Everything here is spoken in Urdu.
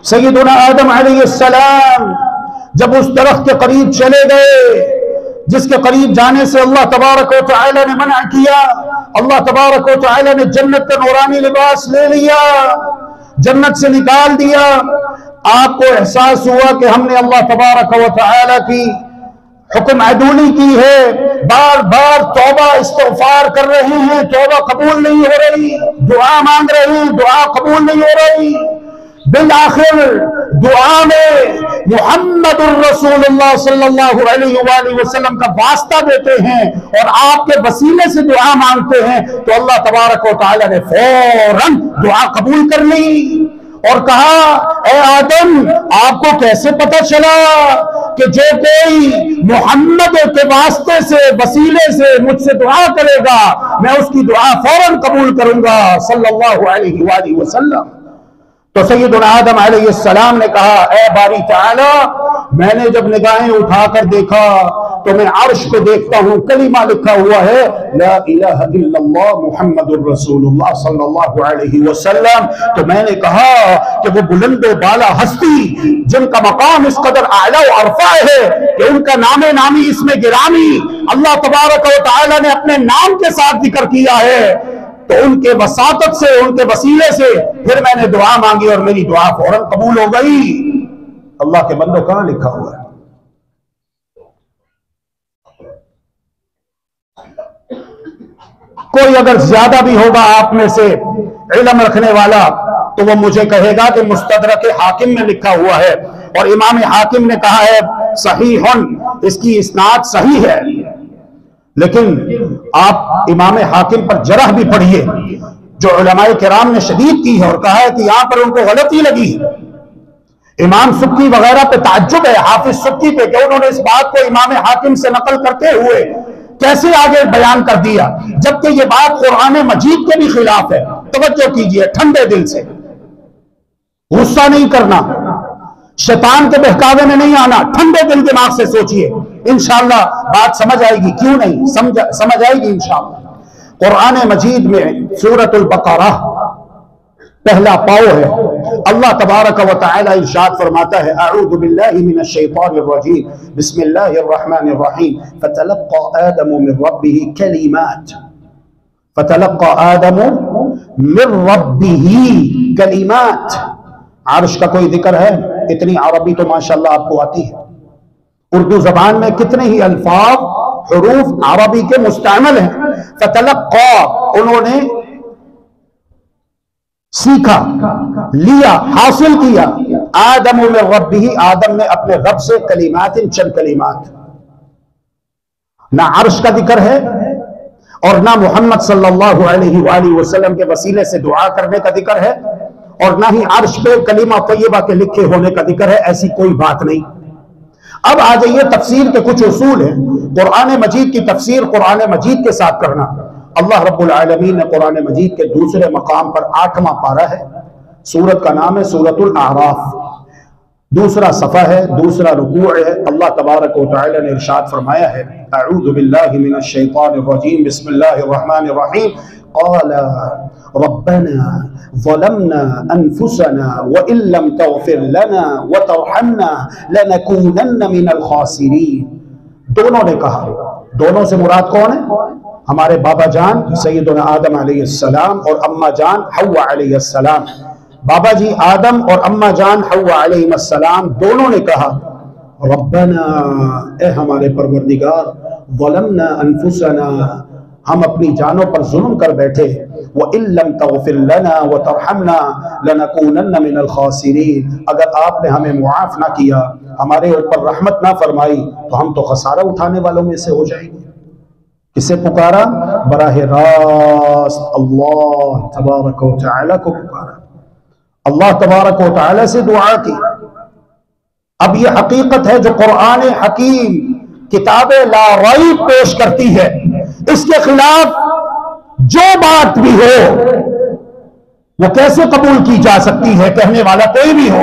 سیدنا آدم علیہ السلام جب اس درخت کے قریب چلے گئے جس کے قریب جانے سے اللہ تبارک و تعالی نے منع کیا، اللہ تبارک و تعالی نے جنت کا نورانی لباس لے لیا، جنت سے نکال دیا۔ آپ کو احساس ہوا کہ ہم نے اللہ تبارک و تعالی کی حکم عدولی کی ہے، بار بار توبہ استغفار کر رہے ہیں، توبہ قبول نہیں ہو رہی، دعا مانگ رہے ہیں، دعا قبول نہیں ہو رہی۔ بالآخر دعا میں محمد الرسول اللہ صلی اللہ علیہ وآلہ وسلم کا واسطہ دیتے ہیں اور آپ کے وسیلے سے دعا مانگتے ہیں تو اللہ تبارک و تعالی نے فوراً دعا قبول کر لی اور کہا، اے آدم آپ کو کیسے پتہ چلا کہ جو کوئی محمد کے واسطے سے وسیلے سے مجھ سے دعا کرے گا میں اس کی دعا فوراً قبول کروں گا صلی اللہ علیہ وآلہ وسلم۔ تو سیدنا آدم علیہ السلام نے کہا، اے باری تعالی میں نے جب نگاہیں اٹھا کر دیکھا تو میں عرش پہ دیکھتا ہوں کلمہ لکھا ہوا ہے لا الہ الا اللہ محمد الرسول اللہ صلی اللہ علیہ وسلم۔ تو میں نے کہا کہ وہ بلند و بالا ہستی جن کا مقام اس قدر اعلیٰ و ارفع ہے کہ ان کا نام نامی اس میں گرامی اللہ تبارک و تعالی نے اپنے نام کے ساتھ ذکر کیا ہے، تو ان کے وساطت سے ان کے وسیلے سے پھر میں نے دعا مانگی اور میری دعا فوراً قبول ہو گئی۔ اللہ کے بندوں کہاں لکھا ہوا ہے؟ کوئی اگر زیادہ بھی ہوگا آپ میں سے علم رکھنے والا تو وہ مجھے کہے گا کہ مستدرک حاکم میں لکھا ہوا ہے اور امام حاکم نے کہا ہے صحیحن، اس کی اسناد صحیح ہے، لیکن آپ امام حاکم پر جرح بھی پڑھیے جو علماء کرام نے شدید کی ہے اور کہا ہے کہ یہاں پر ان کو غلطی لگی ہے۔ امام سبکی وغیرہ پہ تعجب ہے، حافظ سبکی پہ، کہ انہوں نے اس بات کو امام حاکم سے نقل کرتے ہوئے کیسے آگے بیان کر دیا جبکہ یہ بات قرآن مجید کے بھی خلاف ہے۔ توجہ کیجئے، ٹھنڈے دل سے، غصہ نہیں کرنا، شیطان کے بہکاوے میں نہیں آنا، ٹھنڈے دل دماغ سے سوچئے، انشاءاللہ بات سمجھ آئے گی، کیوں نہیں سمجھ آئے گی انشاءاللہ۔ قرآن مجید میں سورۃ البقرہ پہلا پاؤ ہے، اللہ تبارک و تعالی ارشاد فرماتا ہے اعوذ باللہ من الشیطان الرجیم بسم اللہ الرحمن الرحیم فتلقى آدم من ربه کلمات، فتلقى آدم من ربه کلمات۔ عرش کا کوئی ذکر ہے؟ اتنی عربی تو ماشاءاللہ آپ کو آتی ہے، اردو زبان میں کتنے ہی الفاظ حروف عربی کے مستعمل ہیں۔ فتلقى انہوں نے سیکھا، لیا، حاصل کیا، آدم من ربہ آدم نے اپنے رب سے کلمات، چند کلمات۔ نہ عرش کا ذکر ہے اور نہ محمد صلی اللہ علیہ وآلہ وسلم کے وسیلے سے دعا کرنے کا ذکر ہے اور نہ ہی عرش پہ کلمہ طیبہ کے لکھے ہونے کا ذکر ہے، ایسی کوئی بات نہیں۔ اب آ جائیے تفسیر کے کچھ اصول ہیں۔ قرآن مجید کی تفسیر قرآن مجید کے ساتھ کرنا۔ اللہ رب العالمین نے قرآن مجید کے دوسرے مقام پر 8واں پارہ ہے، سورت کا نام ہے سورۃ الاعراف، دوسرا صفحہ ہے، دوسرا رکوع ہے۔ اللہ تبارک و تعالی نے ارشاد فرمایا ہے اعوذ باللہ من الشیطان الرجیم بسم اللہ الرحمن الرحیم قال ربنا ظلمنا انفسنا وان لم تغفر لنا وترحمنا لنكونن من الخاسرین۔ دونوں نے کہا، دونوں سے مراد کون ہے؟ ہمارے بابا جان سیدنا آدم علیہ السلام اور اماں جان حوا علیہ السلام۔ بابا جی آدم اور اماں جان حوا علیہ السلام دونوں نے کہا ربنا، اے ہمارے پروردگار، ظلمنا انفسنا، ہم اپنی جانوں پر ظلم کر بیٹھے، وَإِن لَمْ تَغْفِرْ لَنَا وَتَرْحَمْنَا لَنَكُونَنَّ مِنَ الْخَاسِرِينَ۔ اگر آپ نے ہمیں معاف نہ کیا، ہمارے اوپر رحمت نہ فرمائی تو ہم تو خسارہ اٹھانے والوں میں سے ہو جائیں گے۔ کسے پکارا؟ براہ راست اللہ تبارک و تعالی کو پکارا، اللہ تبارک و تعالی سے دعا کی۔ اب یہ حقیقت ہے جو قرآن حکیم کتاب لا ریب پیش کرتی ہے، اس کے خلاف جو بات بھی ہو وہ کیسے قبول کی جا سکتی ہے؟ کہنے والا کوئی بھی ہو،